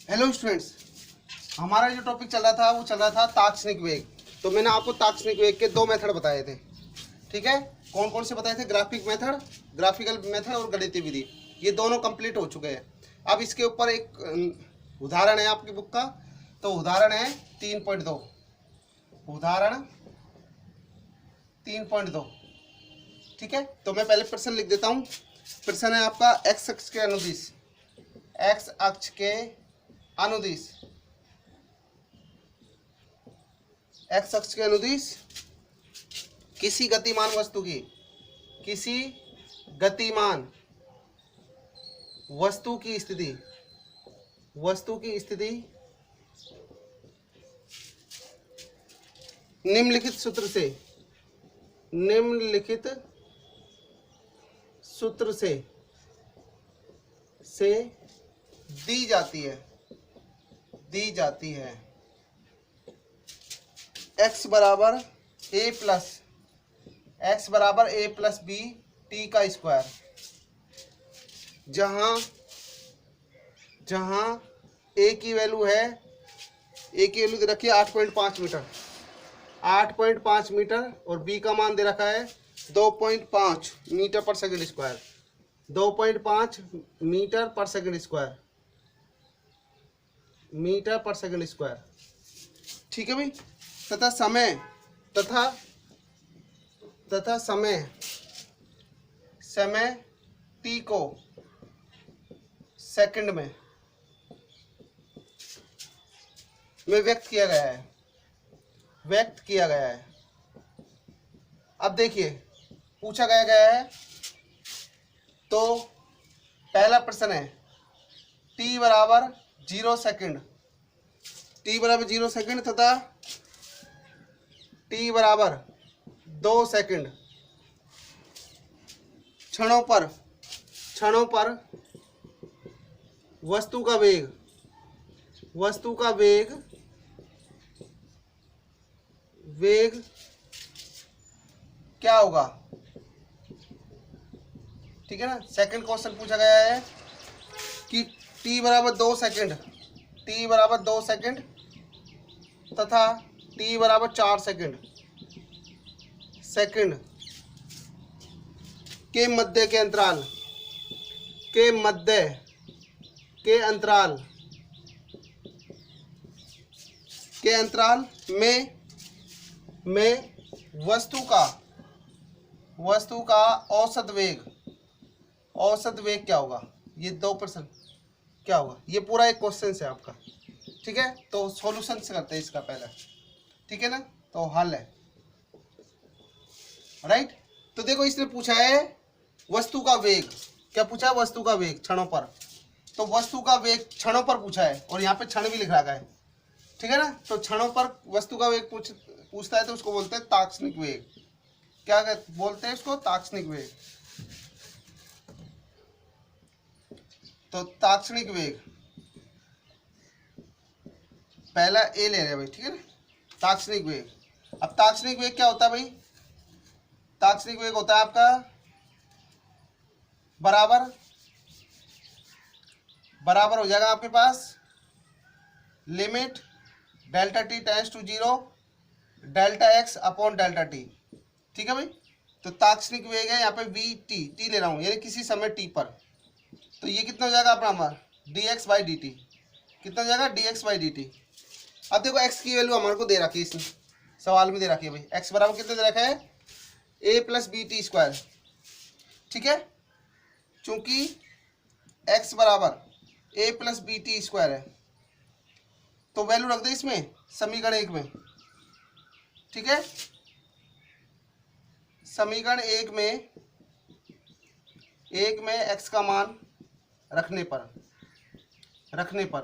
Hello students, हमारा जो topic चल रहा था वो चल रहा था तात्क्षणिक वेग। तो मैंने आपको तात्क्षणिक वेग के दो मेथड बताए थे, ठीक है। कौन कौन से बताए थे? ग्राफिकल मेथड और गणितीय विधि। ये दोनों कंप्लीट हो चुके हैं। अब इसके ऊपर एक उदाहरण है आपकी बुक का। तो उदाहरण है 3.2। उदाहरण 3.2, ठीक है। तो मैं पहले प्रश्न लिख देता हूँ। प्रश्न है आपका एक्स अक्ष के अनुदिश, एक्स अक्ष के अनुदिश, एक्स अक्ष के अनुदिश किसी गतिमान वस्तु की, किसी गतिमान वस्तु की स्थिति, वस्तु की स्थिति निम्नलिखित सूत्र से, निम्नलिखित सूत्र से दी जाती है, दी जाती है। x बराबर a प्लस बी टी का स्क्वायर, जहां a की वैल्यू है, a की वैल्यू दे रखी है 8.5 मीटर, 8.5 मीटर, और b का मान दे रखा है 2.5 मीटर पर सेकंड स्क्वायर, 2.5 मीटर पर सेकंड स्क्वायर, मीटर पर सेकंड स्क्वायर, ठीक है भाई। तथा समय t को सेकंड में व्यक्त किया गया है, अब देखिए पूछा गया है। तो पहला प्रश्न है t बराबर 0 सेकंड, t बराबर 0 सेकंड तथा t बराबर 2 सेकंड क्षणों पर वस्तु का वेग क्या होगा, ठीक है ना। सेकंड क्वेश्चन पूछा गया है कि t बराबर 2 सेकंड, t बराबर 2 सेकंड तथा t बराबर 4 सेकंड के मध्य के अंतराल, में वस्तु का औसत वेग क्या होगा। ये दो प्रश्न क्या होगा, ये पूरा एक क्वेश्चन है आपका, ठीक है। तो सॉल्यूशन से करते हैं इसका पहले, ठीक है ना। तो हल है, राइट। तो देखो इसने पूछा है वस्तु का वेग, क्या पूछा है? वस्तु का वेग क्षणों पर। तो वस्तु का वेग क्षणों पर पूछा है, और यहाँ पे क्षण भी लिख रखा है, ठीक है ना। तो क्षणों पर वस्तु का वेग पूछता है तो उसको बोलते हैं तात्क्षणिक वेग। क्या बोलते हैं उसको? तात्क्षणिक वेग। तो तात्क्षणिक वेग पहला ए ले रहे हैं भाई, ठीक है ना। तात्क्षणिक वेग, अब तात्क्षणिक वेग क्या होता है भाई? तात्क्षणिक वेग होता है आपका बराबर हो जाएगा आपके पास limit delta T tends to 0 delta X upon delta T, ठीक है भाई। तो तात्क्षणिक वेग है यहाँ पे वी टी ले रहा हूँ, यानी किसी समय टी पर। तो ये कितना हो जाएगा अपना हमारा dx बाई डी टी, कितना हो जाएगा dx बाई डी टी। अब देखो x की वैल्यू हमारे को दे रखी है, इसमें सवाल में दे रखी है भाई। x बराबर कितना दे रखा है? a plus B T square, ठीक है। चूंकि x बराबर a plus B T square है तो वैल्यू रख दे इसमें समीकरण 1 में, ठीक है। समीकरण 1 में x का मान रखने पर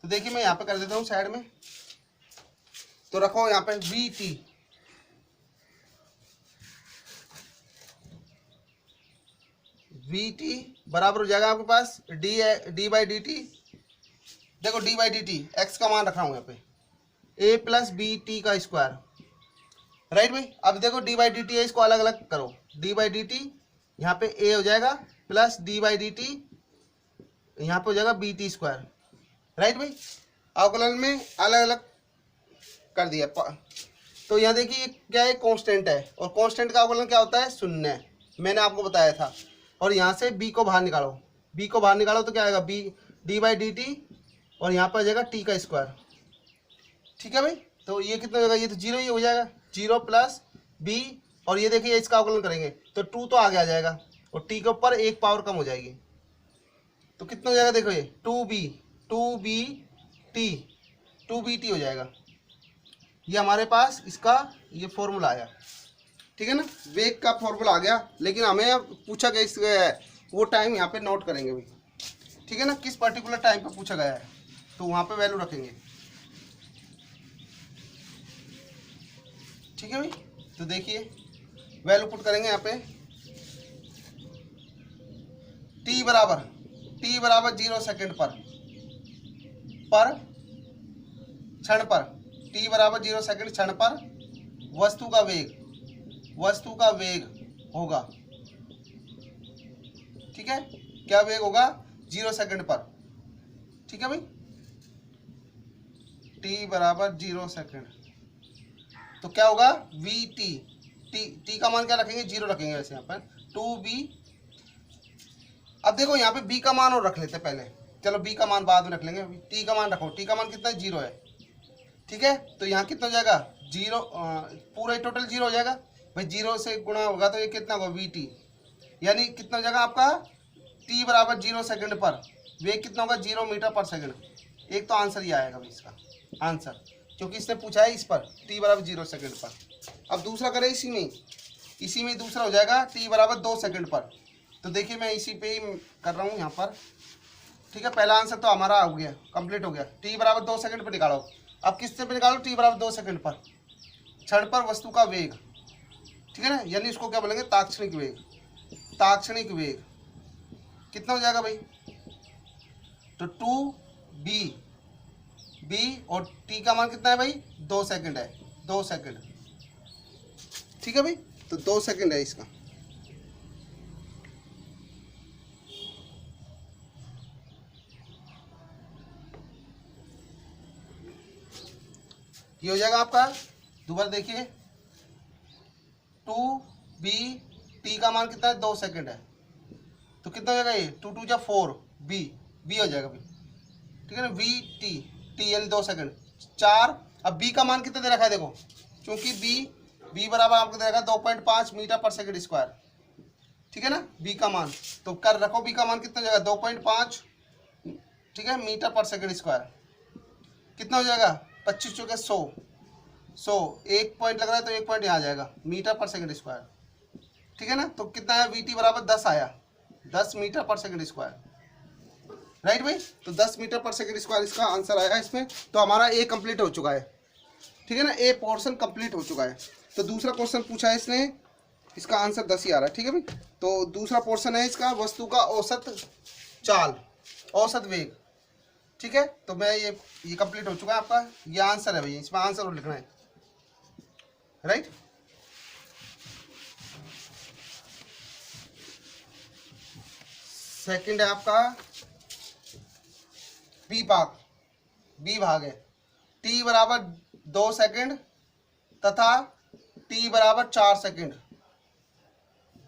तो देखिए मैं यहाँ पे कर देता हूँ साइड में। तो रखो यहाँ पे वी टी बराबर हो जाएगा आपके पास डी बाई डी टी। देखो D by D T x का मान रखा हूँ यहाँ पे ए प्लस बी टी का स्क्वायर, राइट भाई। अब देखो डी बाई डी टी है, इसको अलग अलग करो। डी बाई डी टी यहाँ पे ए हो जाएगा plus D by D T यहाँ पे हो जाएगा बी टी स्क्वायर, राइट भाई, अवकलन में अलग अलग कर दिया। तो यहाँ देखिए क्या है, कांस्टेंट है, और कांस्टेंट का अवकलन क्या होता है, शून्य, मैंने आपको बताया था। और यहाँ से b को बाहर निकालो, b को बाहर निकालो तो क्या आएगा, b d/dt, और यहाँ पर आ जाएगा t का स्क्वायर। ठीक है भाई, तो ये कितना हो जाएगा, ये तो जीरो ही हो जाएगा, 0 प्लस b, और ये देखिए इसका अवकलन करेंगे तो 2 तो आगे आ जाएगा, और t के ऊपर एक पावर कम हो जाएगी, तो कितना हो जाएगा, देखो ये 2bt हो जाएगा। ये हमारे पास इसका ये फॉर्मूला आया, ठीक है ना, वेग का फॉर्मूला आ गया। लेकिन हमें अब पूछा गया इस वो टाइम यहाँ पे नोट करेंगे भाई, ठीक है ना, किस पर्टिकुलर टाइम पे पूछा गया है, तो वहाँ पे वैल्यू रखेंगे। ठीक है भाई, तो देखिए वैल्यू पुट करेंगे यहाँ पे, t बराबर 0 सेकेंड पर क्षण पर, t बराबर 0 सेकेंड क्षण पर वस्तु का वेग होगा। ठीक है, क्या वेग होगा, 0 सेकेंड पर। ठीक है भाई, t बराबर 0 सेकेंड, तो क्या होगा, vt, t का मान क्या रखेंगे, 0 रखेंगे वैसे यहाँ पर 2b। अब देखो यहाँ पे b का मान और रख लेते पहले, चलो b का मान बाद में रख लेंगे, t का मान रखो, t का मान कितना है, 0 है। ठीक है, तो यहाँ कितना हो जाएगा, 0, पूरा टोटल 0 हो जाएगा भाई, 0 से गुणा होगा तो ये कितना होगा, vt, यानी कितना हो जाएगा आपका, t बराबर 0 सेकेंड पर वेग कितना होगा, 0 मीटर पर सेकेंड। एक तो आंसर ये आएगा भाई इसका आंसर, क्योंकि इसने पूछा है इस पर t बराबर 0 सेकेंड पर। अब दूसरा करें इसी में दूसरा हो जाएगा t बराबर 2 सेकेंड पर। तो देखिए मैं इसी पे ही कर रहा हूँ यहाँ पर। ठीक है, पहला आंसर तो हमारा हो गया, कंप्लीट हो गया। t बराबर 2 सेकेंड पर निकालो, अब किससे पे निकालो, t बराबर 2 सेकेंड पर क्षण पर वस्तु का वेग। ठीक है ना, यानी इसको क्या बोलेंगे, ताक्षणिक वेग कितना हो जाएगा भाई, तो 2b और t का मान कितना है भाई, 2 सेकेंड है, 2 सेकेंड। ठीक है भाई, तो 2 सेकेंड है इसका। ये हो जाएगा आपका, दोबारा देखिए 2b, t का मान कितना है, 2 सेकेंड है, तो कितना हो जाएगा ये 2 2 जा 4, b हो जाएगा भाई। ठीक है ना, t यानी 2 सेकेंड 4। अब b का मान कितना दे रखा है, देखो क्योंकि b बराबर आपको दे रखा है 2.5 मीटर पर सेकेंड स्क्वायर। ठीक है ना, b का मान तो कर रखो, b का मान कितना हो जाएगा, 2.5, ठीक है, मीटर पर सेकेंड स्क्वायर। कितना हो जाएगा, 25 चौके 100, एक पॉइंट लग रहा है तो एक पॉइंट यहाँ आ जाएगा, मीटर पर सेकेंड स्क्वायर। ठीक है ना, तो कितना है, vt बराबर 10 आया, 10 मीटर पर सेकेंड स्क्वायर। राइट भाई, तो 10 मीटर पर सेकेंड स्क्वायर इसका आंसर आया इसमें। तो हमारा ए कंप्लीट हो चुका है। ठीक है ना, ए पोर्शन कंप्लीट हो चुका है। तो दूसरा क्वेश्चन पूछा है इसने, इसका आंसर 10 ही आ रहा है। ठीक है भाई, तो दूसरा पोर्शन है इसका, वस्तु का औसत चाल, औसत वेग। ठीक है, तो मैं ये कंप्लीट हो चुका है आपका, ये आंसर है भैया, इसमें आंसर और लिखना है। राइट, सेकंड है आपका बी भाग है, t बराबर 2 सेकंड तथा t बराबर 4 सेकंड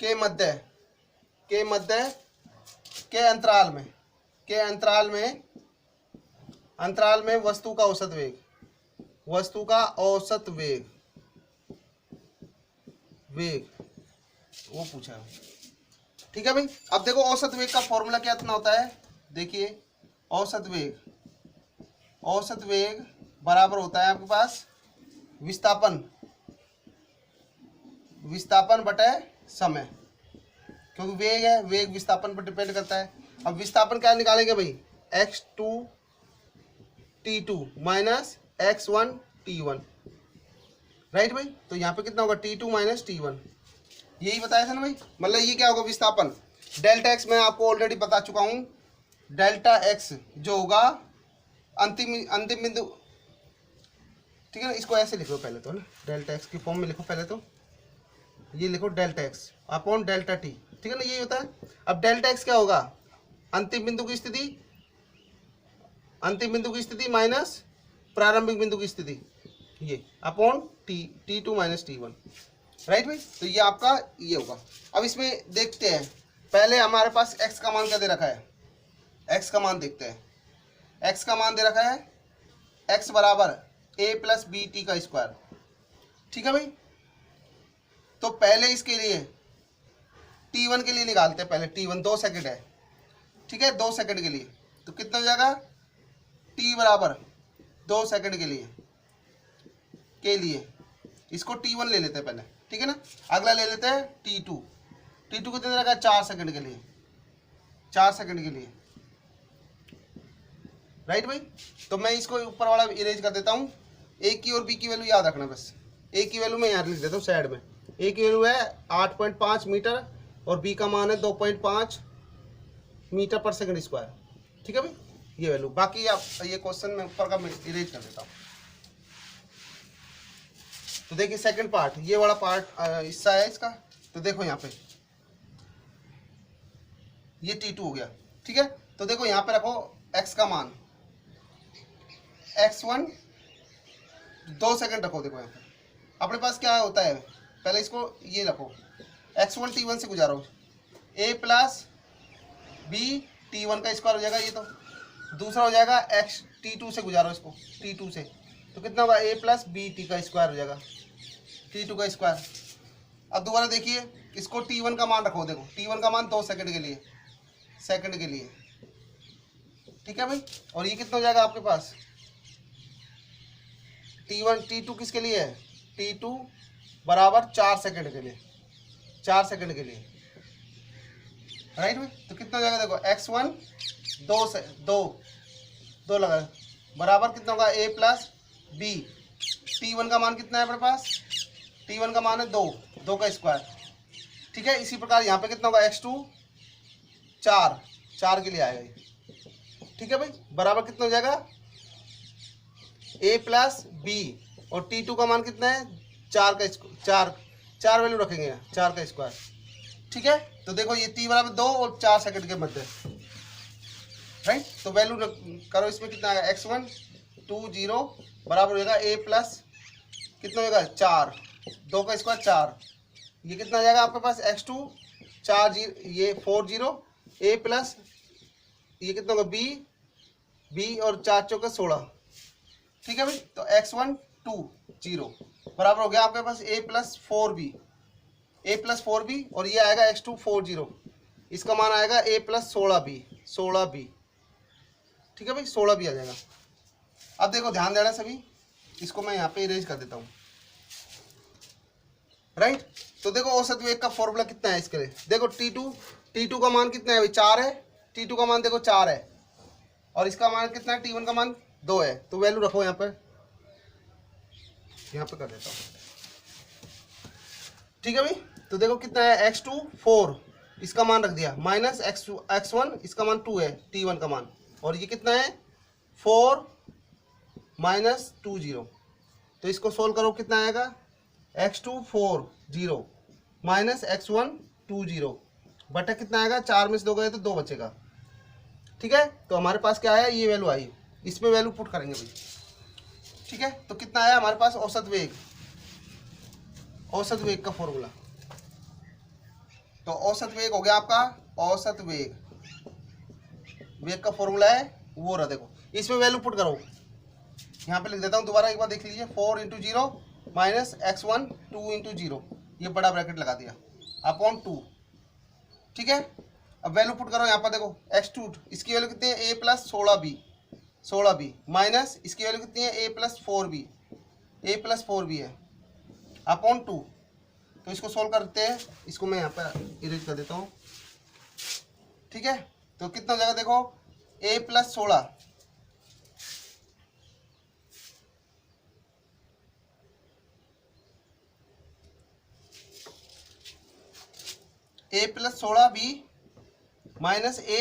के मध्य के अंतराल में वस्तु का औसत वेग वो पूछा है। ठीक है भाई, अब देखो औसत वेग का फॉर्मूला क्या इतना होता है, देखिए औसत वेग बराबर होता है आपके पास विस्थापन बटे समय, क्योंकि वेग है, वेग विस्थापन पर डिपेंड करता है। अब विस्थापन क्या निकालेंगे भाई, x2 t2 minus x1 t1। Right भाई, तो यहाँ पे कितना होगा, t2 माइनस t1, यही बताया था ना भाई। मतलब ये क्या होगा, विस्थापन डेल्टा एक्स मैं आपको ऑलरेडी बता चुका हूँ। डेल्टा एक्स जो होगा अंतिम बिंदु। ठीक है ना, इसको ऐसे लिखो पहले तो, ना डेल्टा एक्स की फॉर्म में लिखो पहले तो, ये लिखो delta X upon delta T. ठीक है ना, यही होता है। अब डेल्टा एक्स क्या होगा, अंतिम बिंदु की स्थिति, अंतिम बिंदु की स्थिति माइनस प्रारंभिक बिंदु की स्थिति, ये upon T2 minus T1, right भाई। तो ये आपका ये होगा। अब इसमें देखते हैं, पहले हमारे पास x का मान क्या दे रखा है, x का मान देखते हैं। x का मान दे रखा है x बराबर a प्लस बी टी का स्क्वायर, ठीक है भाई। तो पहले इसके लिए T1 के लिए निकालते हैं, पहले T1 2 सेकंड है, ठीक है, 2 सेकंड के लिए। तो कितना हो जाएगा, t बराबर 2 सेकंड के लिए इसको T1 ले लेते हैं पहले, ठीक है ना। अगला ले लेते हैं T2 कितने रखा है, 4 सेकंड के लिए, 4 सेकंड के लिए, राइट भाई। तो मैं इसको ऊपर वाला इरेज कर देता हूँ। ए की और बी की वैल्यू याद रखना, बस ए की वैल्यू मैं यहाँ लिख देता हूँ साइड में। ए की वैल्यू है 8.5 मीटर और बी का मान है 2.5 मीटर पर सेकंड स्क्वायर, ठीक है भाई, ये वैल्यू। बाकी आप ये क्वेश्चन में ऊपर का इरेज कर देता हूँ। तो देखिए सेकंड पार्ट, ये वाला पार्ट हिस्सा है इसका। तो देखो यहाँ पे ये T2 हो गया, ठीक है। तो देखो यहाँ पे रखो x का मान, x1 2 सेकंड रखो। देखो यहाँ पे अपने पास क्या होता है, पहले इसको ये रखो, x1 T1 से गुजारो, a प्लस बी T1 का स्क्वायर हो जाएगा ये। तो दूसरा हो जाएगा x T2 से गुजारो इसको, T2 से, तो कितना होगा, a प्लस बी टी का स्क्वायर हो जाएगा, T2 का स्क्वायर। अब दोबारा देखिए इसको T1 का मान रखो, देखो T1 का मान 2 सेकंड के लिए, ठीक है भाई। और ये कितना हो जाएगा आपके पास, T2 किसके लिए है, T2 बराबर 4 सेकंड के लिए, 4 सेकंड के लिए, राइट भाई। तो कितना हो जाएगा, देखो x1 2 लगा बराबर कितना होगा, a प्लस बी। T1 का मान कितना है अपने पास, T1 का मान है 2 का स्क्वायर, ठीक है। इसी प्रकार यहाँ पे कितना होगा, x2 4 के लिए आएगा ये, ठीक है भाई, बराबर कितना हो जाएगा, a प्लस बी और T2 का मान कितना है, 4 का 4 वैल्यू रखेंगे यहाँ, 4 का स्क्वायर, ठीक है। तो देखो ये t बराबर 2 और 4 सेकंड के मध्य, राइट। तो वैल्यू करो इसमें कितना आएगा, x1 20 बराबर हो जाएगा a प्लस कितना होगा, 4, 2 का स्क्वायर 4, ये कितना आ जाएगा आपके पास, x2 4 ये 40, a प्लस ये कितना होगा, b और 4 चौके 16, ठीक है भाई। तो x1 20 बराबर हो गया आपके पास a प्लस 4b और ये आएगा x2 40, इसका मान आएगा a प्लस 16b, ठीक है भाई, 16b आ जाएगा। अब देखो ध्यान देना सभी, इसको मैं यहाँ पे इरेज कर देता हूँ, राइट। तो देखो औसत वेग का फॉर्मूला कितना है इसके लिए, देखो T2 का मान कितना है भाई, 4 है, T2 का मान देखो 4 है और इसका मान कितना है, T1 का मान 2 है। तो वैल्यू रखो यहाँ पे कर देता हूँ, ठीक है भाई। तो देखो कितना है, x2 4, इसका मान रख दिया, माइनस x1 इसका मान 2 है, T1 का मान, और ये कितना है 4 माइनस 20। तो इसको सोल्व करो, कितना आएगा, x2 40 माइनस x1 20 बटा कितना आएगा, 4 में से 2 गए तो 2 बचेगा, ठीक है। तो हमारे पास क्या आया, ये वैल्यू आई, इसमें वैल्यू पुट करेंगे भाई, ठीक है। तो कितना आया हमारे पास, औसत वेग का फॉर्मूला। तो औसत वेग हो गया आपका, औसत वेग का फॉर्मूला है वो रहा, देखो इसमें वैल्यू पुट करो, यहाँ पे लिख देता हूँ दोबारा एक बार देख लीजिए, 4 × 0 माइनस x1 2 × 0, ये बड़ा ब्रैकेट लगा दिया, अपॉन 2, ठीक है। अब वैल्यू पुट करो यहाँ पर, देखो x2 इसकी वैल्यू कितनी है, a प्लस 16b माइनस इसकी वैल्यू कितनी है, a प्लस 4b है, अपॉन 2। तो इसको सोल्व करते हैं, इसको मैं यहाँ पर इरेज कर देता हूँ, ठीक है। तो कितना हो जाएगा, देखो a plus 16 a plus 16b minus a,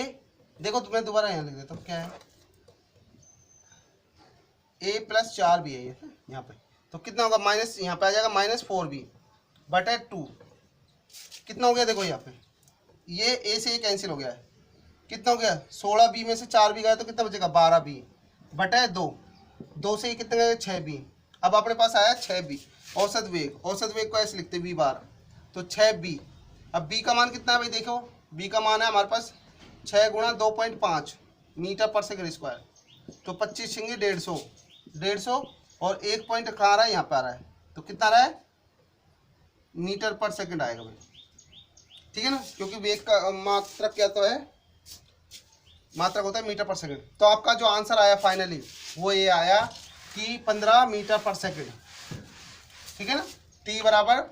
देखो मैं दोबारा यहाँ लिख देता हूँ, क्या है, a प्लस 4b है ये यहाँ पे। तो कितना होगा, माइनस यहाँ पे आ जाएगा माइनस 4b बटे 2, कितना हो गया, देखो यहाँ पे ये a से ये कैंसिल हो गया है, कितना हो गया, 16b में से 4b गया तो कितना बचेगा, 12b बटे 2, 2 से ये कितने गए 6b। अब अपने पास आया 6b औसत वेग। औसत वेग को ऐसे लिखते b बार, तो 6b। अब b का मान कितना है भाई, देखो b का मान है हमारे पास 6 गुणा 2.5 मीटर पर सेकंड स्क्वायर, तो 25 छिंगे 150, 150 और 1 पॉइंट कहाँ आ रहा है, यहाँ पे आ रहा है, तो कितना आ रहा है मीटर पर सेकंड आएगा भाई, ठीक है ना, क्योंकि वेग का मात्रक क्या तो है, मात्रक होता है मीटर पर सेकंड। तो आपका जो आंसर आया फाइनली वो ये आया कि 15 मीटर पर सेकंड, ठीक है ना। t बराबर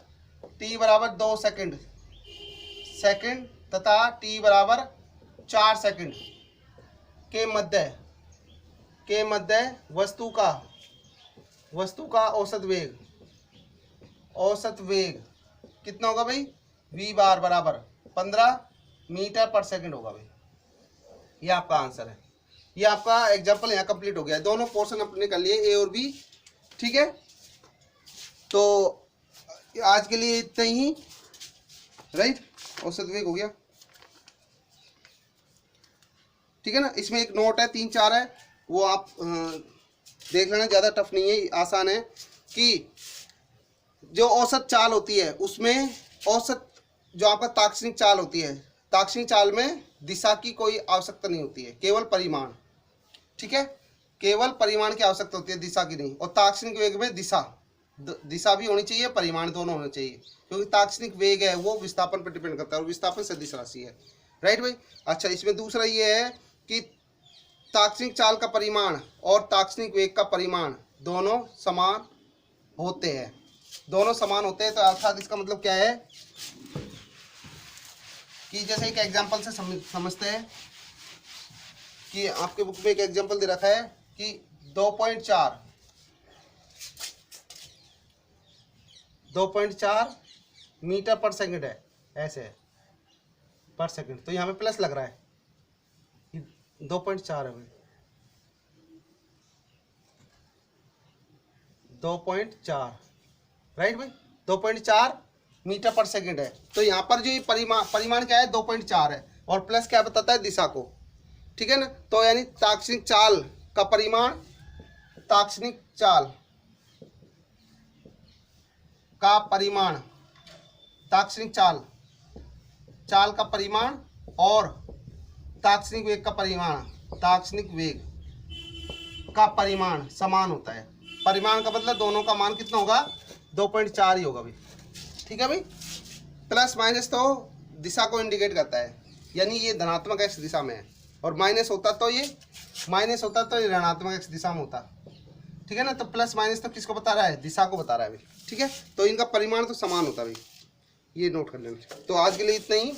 2 सेकंड तथा t बराबर 4 सेकंड के मध्य वस्तु का औसत वेग कितना होगा भाई, v बार बराबर 15 मीटर पर सेकंड होगा भाई। ये आपका आंसर है। ये आपका एग्जाम्पल यहाँ कंप्लीट हो गया है। दोनों पोर्शन अपने कर लिए ए और बी, ठीक है। तो आज के लिए इतना ही, राइट। औसत वेग हो गया, ठीक है ना। इसमें एक नोट है, 3-4 है, वो आप देख लेना, ज़्यादा टफ नहीं है, आसान है। कि जो औसत चाल होती है उसमें औसत जो आपका ताक्षणिक चाल होती है, ताक्षणिक चाल में दिशा की कोई आवश्यकता नहीं होती है, केवल परिमाण, ठीक है। केवल परिमाण की आवश्यकता होती है, दिशा की नहीं। और ताक्षणिक वेग में दिशा भी होनी चाहिए, परिमाण दोनों होने चाहिए, क्योंकि ताक्षणिक वेग है वो विस्थापन पर डिपेंड करता है और विस्थापन सदिश राशि है, राइट भाई। अच्छा, इसमें दूसरा ये है कि ताक्षणिक चाल का परिमाण और ताक्षणिक वेग का परिमाण दोनों समान होते हैं, दोनों समान होते हैं। तो अर्थात इसका मतलब क्या है कि जैसे एक एग्जांपल से समझते हैं कि आपके बुक में एक एग्जांपल दे रखा है कि 2.4 मीटर पर सेकंड है, ऐसे है पर सेकंड, तो यहाँ पे प्लस लग रहा है, 2.4 है भाई, 2.4, राइट भाई, 2.4 मीटर पर सेकंड है। तो यहाँ पर जो ये परिमाण क्या है 2.4 है, और प्लस क्या बताता है, दिशा को, ठीक है ना। तो यानी ताक्षणिक चाल का परिमाण, ताक्षणिक चाल का परिमाण, ताक्षणिक चाल का परिमाण और ताक्षणिक वेग का परिमाण, ताक्षणिक वेग का परिमाण समान होता है। परिमाण का मतलब दोनों का मान कितना होगा, 2.4 ही होगा भाई, ठीक है भाई। प्लस माइनस तो दिशा को इंडिकेट करता है, यानी ये धनात्मक एक्स दिशा में है, और माइनस होता तो ये ऋणात्मक एक्स दिशा में होता, ठीक है ना। तो प्लस माइनस तो किसको बता रहा है, दिशा को बता रहा है भाई, ठीक है। तो इनका परिमाण तो समान होता है भाई, ये नोट कर लेना। तो आज के लिए इतना ही।